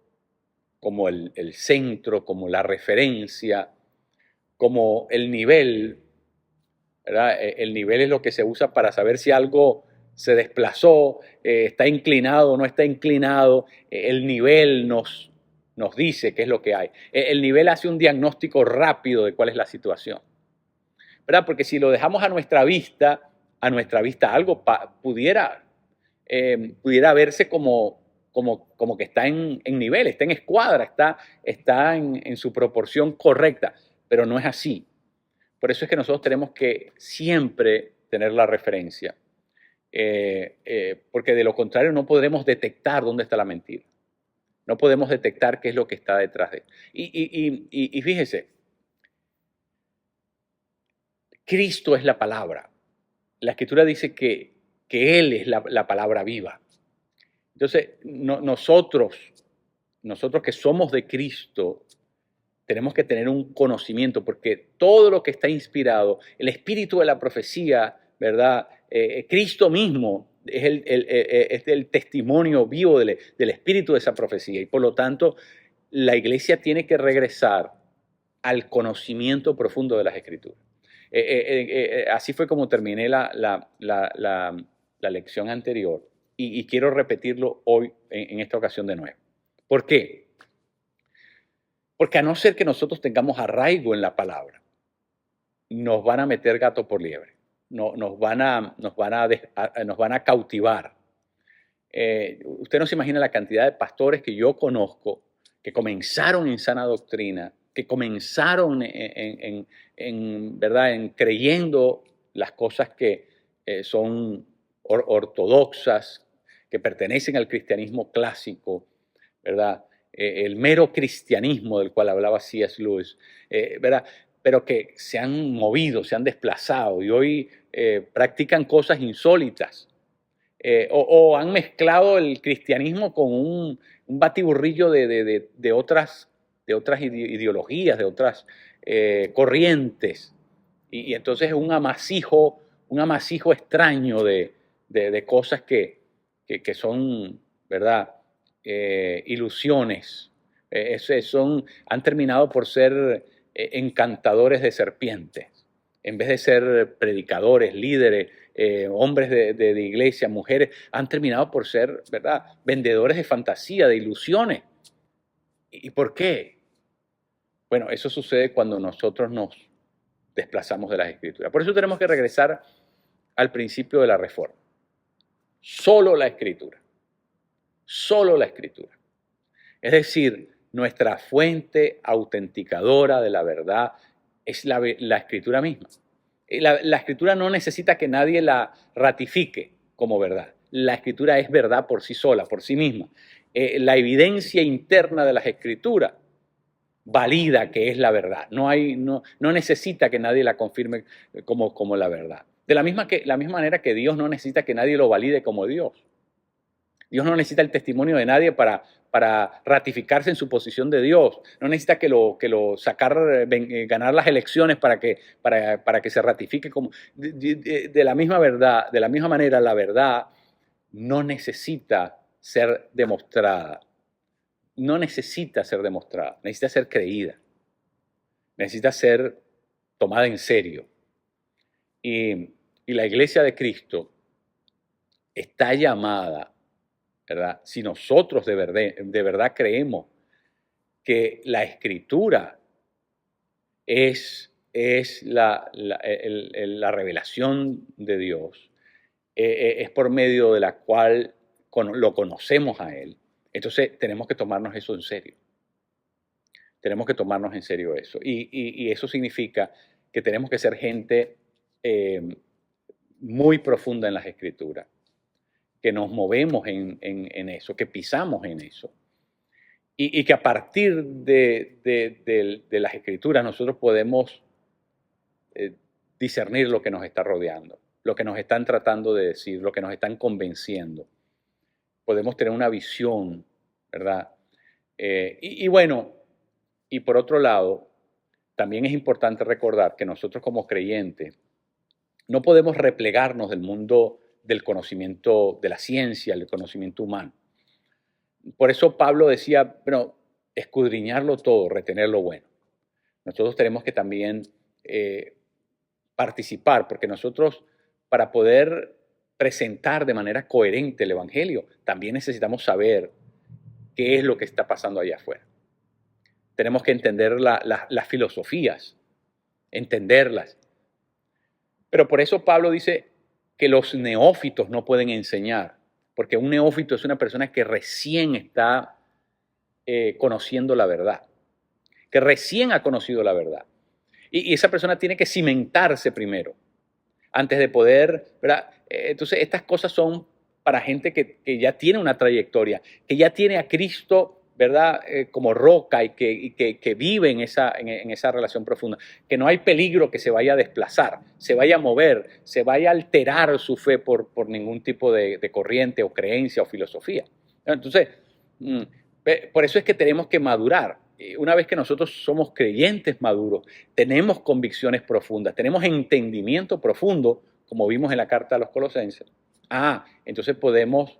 como el centro, como la referencia, como el nivel, ¿verdad? El nivel es lo que se usa para saber si algo se desplazó, está inclinado o no está inclinado. El nivel nos dice qué es lo que hay. El nivel hace un diagnóstico rápido de cuál es la situación, ¿verdad? Porque si lo dejamos a nuestra vista algo pudiera verse como que está en nivel, está en escuadra, está en su proporción correcta, pero no es así. Por eso es que nosotros tenemos que siempre tener la referencia, porque de lo contrario no podremos detectar dónde está la mentira. No podemos detectar qué es lo que está detrás de él. Y fíjese, Cristo es la palabra. La Escritura dice que Él es la palabra viva. Entonces, nosotros que somos de Cristo, tenemos que tener un conocimiento, porque todo lo que está inspirado, el espíritu de la profecía, ¿verdad? Cristo mismo es el testimonio vivo del espíritu de esa profecía. Y por lo tanto, la iglesia tiene que regresar al conocimiento profundo de las Escrituras. Así fue como terminé la lección anterior y quiero repetirlo hoy en esta ocasión de nuevo. ¿Por qué? Porque a no ser que nosotros tengamos arraigo en la palabra, nos van a meter gato por liebre, nos van a cautivar. Usted no se imagina la cantidad de pastores que yo conozco que comenzaron en sana doctrina, que comenzaron ¿verdad?, en creyendo las cosas que son ortodoxas, que pertenecen al cristianismo clásico, ¿verdad? El mero cristianismo del cual hablaba C.S. Lewis, ¿verdad? Pero que se han movido, se han desplazado y hoy practican cosas insólitas. O han mezclado el cristianismo con un batiburrillo de otras ideologías, de otras corrientes. Y entonces es un amasijo extraño de cosas que son, ¿verdad?, ilusiones. Han terminado por ser encantadores de serpientes. En vez de ser predicadores, líderes, hombres de iglesia, mujeres, han terminado por ser, ¿verdad?, vendedores de fantasía, de ilusiones. ¿Y por qué? Bueno, eso sucede cuando nosotros nos desplazamos de las Escrituras. Por eso tenemos que regresar al principio de la Reforma. Solo la Escritura. Solo la Escritura. Es decir, nuestra fuente autenticadora de la verdad es la Escritura misma. La Escritura no necesita que nadie la ratifique como verdad. La Escritura es verdad por sí sola, por sí misma. La evidencia interna de las Escrituras valida que es la verdad. No necesita que nadie la confirme como la verdad. De la misma manera que Dios no necesita que nadie lo valide como Dios. Dios no necesita el testimonio de nadie para ratificarse en su posición de Dios. No necesita ganar las elecciones para que se ratifique como de la misma verdad, de la misma manera la verdad no necesita ser demostrada. No necesita ser demostrada, necesita ser creída. Necesita ser tomada en serio. Y la iglesia de Cristo está llamada, ¿verdad? Si nosotros de verdad creemos que la Escritura es la revelación de Dios, es por medio de la cual lo conocemos a Él, entonces tenemos que tomarnos eso en serio. Tenemos que tomarnos en serio eso. Y eso significa que tenemos que ser gente muy profunda en las Escrituras, que nos movemos en eso, que pisamos en eso. Y que a partir de las Escrituras nosotros podemos discernir lo que nos está rodeando, lo que nos están tratando de decir, lo que nos están convenciendo. Podemos tener una visión, ¿verdad? Y bueno, y por otro lado, también es importante recordar que nosotros como creyentes no podemos replegarnos del mundo del conocimiento de la ciencia, del conocimiento humano. Por eso Pablo decía, bueno, escudriñarlo todo, retener lo bueno. Nosotros tenemos que también participar, porque nosotros, para poder presentar de manera coherente el Evangelio, también necesitamos saber qué es lo que está pasando allá afuera. Tenemos que entender las filosofías, entenderlas. Pero por eso Pablo dice que los neófitos no pueden enseñar, porque un neófito es una persona que recién está conociendo la verdad, que recién ha conocido la verdad. Y esa persona tiene que cimentarse primero, antes de poder, ¿verdad? Entonces, estas cosas son para gente que ya tiene una trayectoria, que ya tiene a Cristo, ¿verdad? Como roca y que vive en esa relación profunda, que no hay peligro que se vaya a desplazar, se vaya a mover, se vaya a alterar su fe por ningún tipo de corriente o creencia o filosofía. Entonces, por eso es que tenemos que madurar. Una vez que nosotros somos creyentes maduros, tenemos convicciones profundas, tenemos entendimiento profundo, como vimos en la carta a los Colosenses, entonces podemos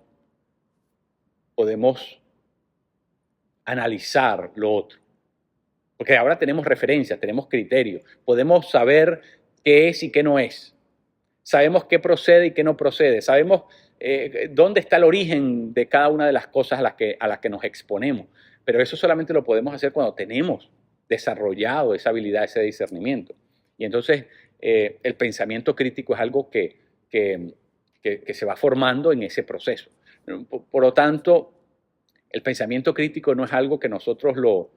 analizar lo otro. Porque ahora tenemos referencias, tenemos criterios, podemos saber qué es y qué no es. Sabemos qué procede y qué no procede, sabemos dónde está el origen de cada una de las cosas a las que nos exponemos. Pero eso solamente lo podemos hacer cuando tenemos desarrollado esa habilidad, ese discernimiento. Y entonces el pensamiento crítico es algo que se va formando en ese proceso. Por lo tanto, el pensamiento crítico no es algo que nosotros lo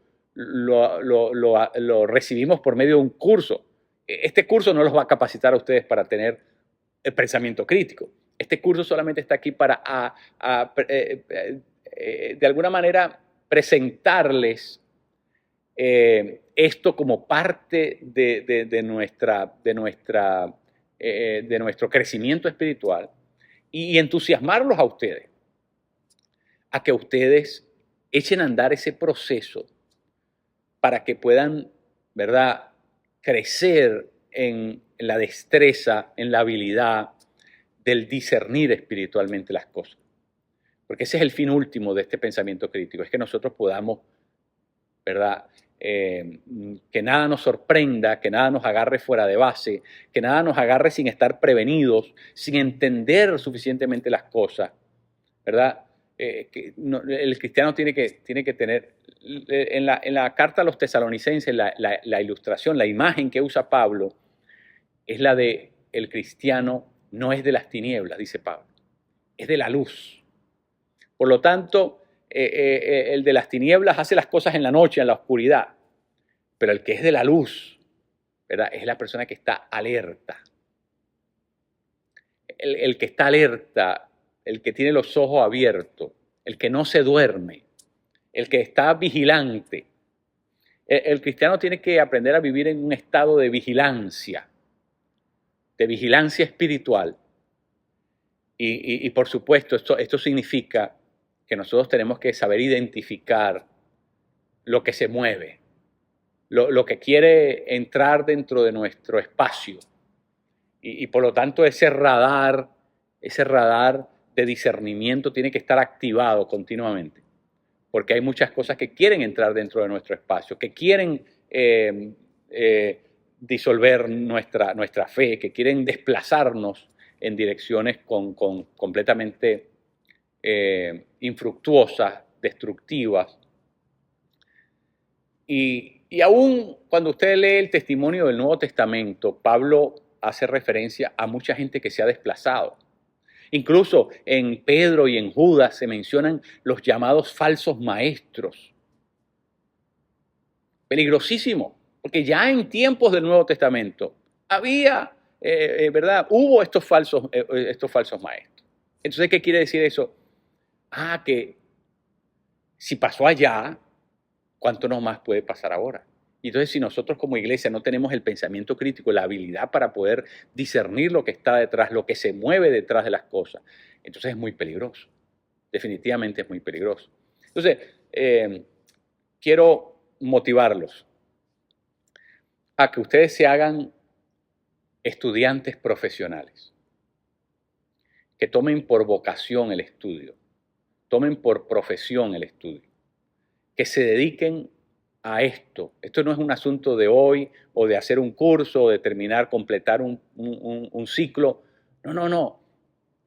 recibimos por medio de un curso. Este curso no los va a capacitar a ustedes para tener el pensamiento crítico. Este curso solamente está aquí para, de alguna manera, presentarles esto como parte de nuestro crecimiento espiritual y entusiasmarlos a ustedes, a que ustedes echen a andar ese proceso para que puedan, ¿verdad?, crecer en la destreza, en la habilidad del discernir espiritualmente las cosas. Porque ese es el fin último de este pensamiento crítico, es que nosotros podamos, ¿verdad?, que nada nos sorprenda, que nada nos agarre fuera de base, que nada nos agarre sin estar prevenidos, sin entender suficientemente las cosas, ¿verdad? El cristiano tiene que tener, en la carta a los tesalonicenses, la ilustración, la imagen que usa Pablo, es la de el cristiano no es de las tinieblas, dice Pablo, es de la luz. Por lo tanto, el de las tinieblas hace las cosas en la noche, en la oscuridad, pero el que es de la luz, ¿verdad?, es la persona que está alerta. El que está alerta, el que tiene los ojos abiertos, el que no se duerme, el que está vigilante. El cristiano tiene que aprender a vivir en un estado de vigilancia, de vigilancia espiritual. Y por supuesto, esto significa que nosotros tenemos que saber identificar lo que se mueve, lo que quiere entrar dentro de nuestro espacio. Y por lo tanto ese radar de discernimiento tiene que estar activado continuamente. Porque hay muchas cosas que quieren entrar dentro de nuestro espacio, que quieren disolver nuestra fe, que quieren desplazarnos en direcciones completamente infructuosas, destructivas. Y aún cuando usted lee el testimonio del Nuevo Testamento, Pablo hace referencia a mucha gente que se ha desplazado. Incluso en Pedro y en Judas se mencionan los llamados falsos maestros. Peligrosísimo, porque ya en tiempos del Nuevo Testamento había, ¿verdad? Hubo estos falsos maestros. Entonces, ¿qué quiere decir eso? Que si pasó allá, ¿cuánto no más puede pasar ahora? Y entonces, si nosotros como iglesia no tenemos el pensamiento crítico, la habilidad para poder discernir lo que está detrás, lo que se mueve detrás de las cosas, entonces es muy peligroso. Definitivamente es muy peligroso. Entonces, quiero motivarlos a que ustedes se hagan estudiantes profesionales, que tomen por vocación el estudio, tomen por profesión el estudio, que se dediquen a esto. Esto no es un asunto de hoy o de hacer un curso o de completar un ciclo. No.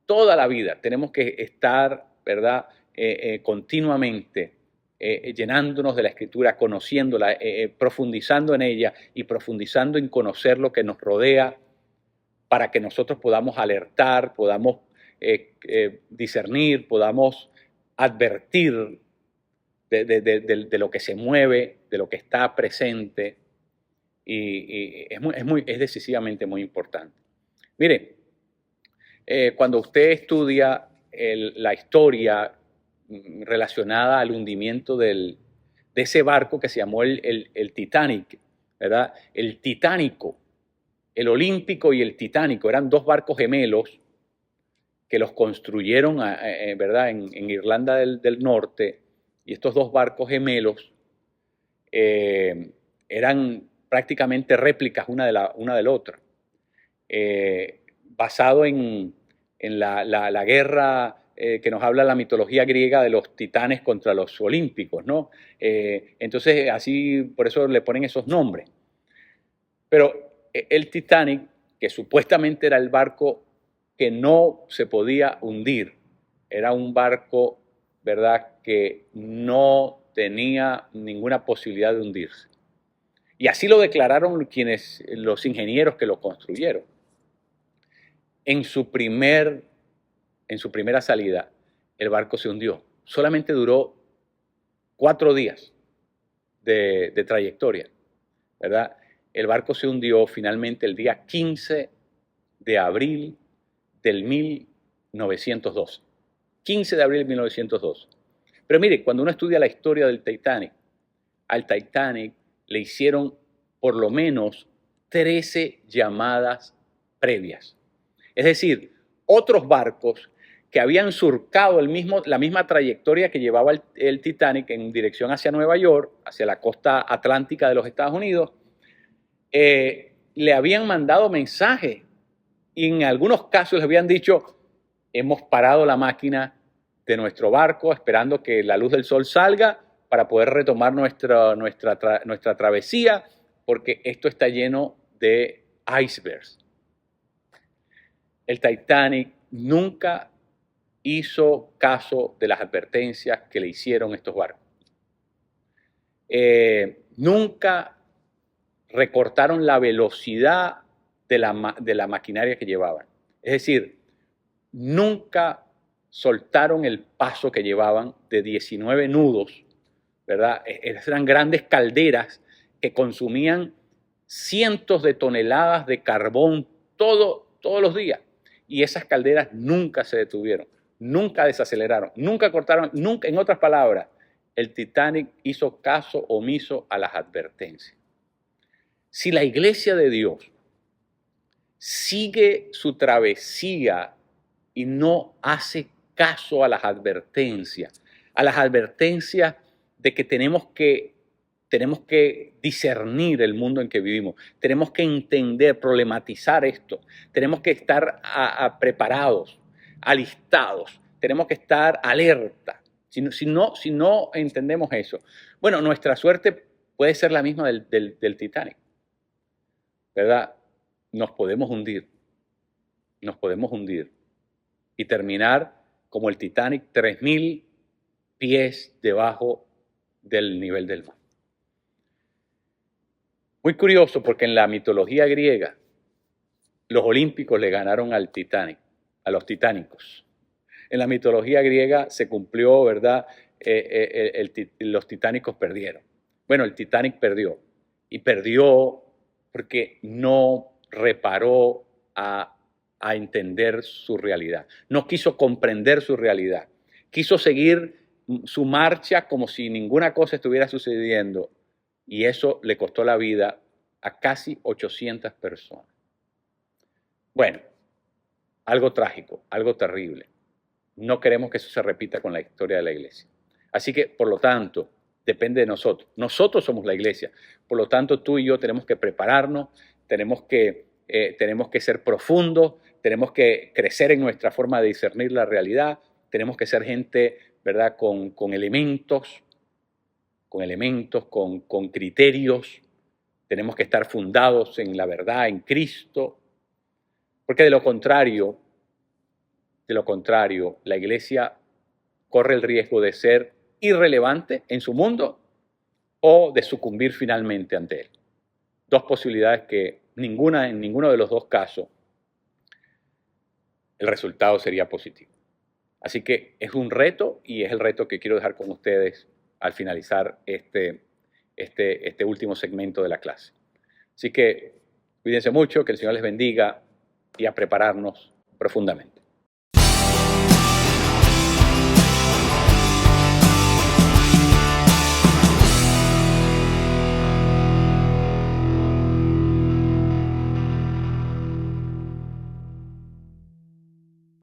Toda la vida tenemos que estar, ¿verdad? Continuamente llenándonos de la Escritura, conociéndola, profundizando en ella y profundizando en conocer lo que nos rodea para que nosotros podamos alertar, podamos discernir, podamos advertir de lo que se mueve, de lo que está presente, y es decisivamente muy importante. Mire, cuando usted estudia la historia relacionada al hundimiento de ese barco que se llamó el Titanic, ¿verdad? El Titánico, el Olímpico y el Titánico eran dos barcos gemelos que los construyeron, ¿verdad? En Irlanda del Norte. Y estos dos barcos gemelos eran prácticamente réplicas una de la otra. Basado en la guerra que nos habla la mitología griega de los titanes contra los olímpicos, ¿no? Entonces, así, por eso le ponen esos nombres. Pero el Titanic, que supuestamente era el barco que no se podía hundir, era un barco, ¿verdad?, que no tenía ninguna posibilidad de hundirse. Y así lo declararon los ingenieros que lo construyeron. En su primera salida, el barco se hundió. Solamente duró 4 días de trayectoria, ¿verdad? El barco se hundió finalmente el día 15 de abril del 1912. 15 de abril de 1912. Pero mire, cuando uno estudia la historia del Titanic, al Titanic le hicieron por lo menos 13 llamadas previas. Es decir, otros barcos que habían surcado la misma trayectoria que llevaba el Titanic en dirección hacia Nueva York, hacia la costa atlántica de los Estados Unidos, le habían mandado mensajes y en algunos casos les habían dicho: hemos parado la máquina de nuestro barco esperando que la luz del sol salga para poder retomar nuestra travesía, porque esto está lleno de icebergs. El Titanic nunca hizo caso de las advertencias que le hicieron estos barcos. Nunca recortaron la velocidad de la maquinaria que llevaban. Es decir, nunca soltaron el paso que llevaban de 19 nudos, ¿verdad? Eran grandes calderas que consumían cientos de toneladas de carbón todos los días. Y esas calderas nunca se detuvieron, nunca desaceleraron, nunca cortaron, nunca, en otras palabras, el Titanic hizo caso omiso a las advertencias. Si la iglesia de Dios sigue su travesía y no hace caso a las advertencias de que tenemos que discernir el mundo en que vivimos, tenemos que entender, problematizar esto, tenemos que estar preparados, alistados, tenemos que estar alerta. Si no entendemos eso, bueno, nuestra suerte puede ser la misma del Titanic, ¿verdad? Nos podemos hundir y terminar como el Titanic, 3.000 pies debajo del nivel del mar. Muy curioso, porque en la mitología griega los olímpicos le ganaron al Titanic, a los titánicos. En la mitología griega se cumplió, ¿verdad? Los titánicos perdieron. Bueno, el Titanic perdió, y perdió porque no reparó a entender su realidad. No quiso comprender su realidad. Quiso seguir su marcha como si ninguna cosa estuviera sucediendo, y eso le costó la vida a casi 800 personas. Bueno, algo trágico, algo terrible. No queremos que eso se repita con la historia de la iglesia. Así que, por lo tanto, depende de nosotros. Nosotros somos la iglesia. Por lo tanto, tú y yo tenemos que prepararnos, tenemos que ser profundos, tenemos que crecer en nuestra forma de discernir la realidad, tenemos que ser gente, ¿verdad?, con elementos, con criterios, tenemos que estar fundados en la verdad, en Cristo, porque de lo contrario, la iglesia corre el riesgo de ser irrelevante en su mundo o de sucumbir finalmente ante él. Dos posibilidades que en ninguno de los dos casos el resultado sería positivo. Así que es un reto, y es el reto que quiero dejar con ustedes al finalizar este último segmento de la clase. Así que cuídense mucho, que el Señor les bendiga, y a prepararnos profundamente.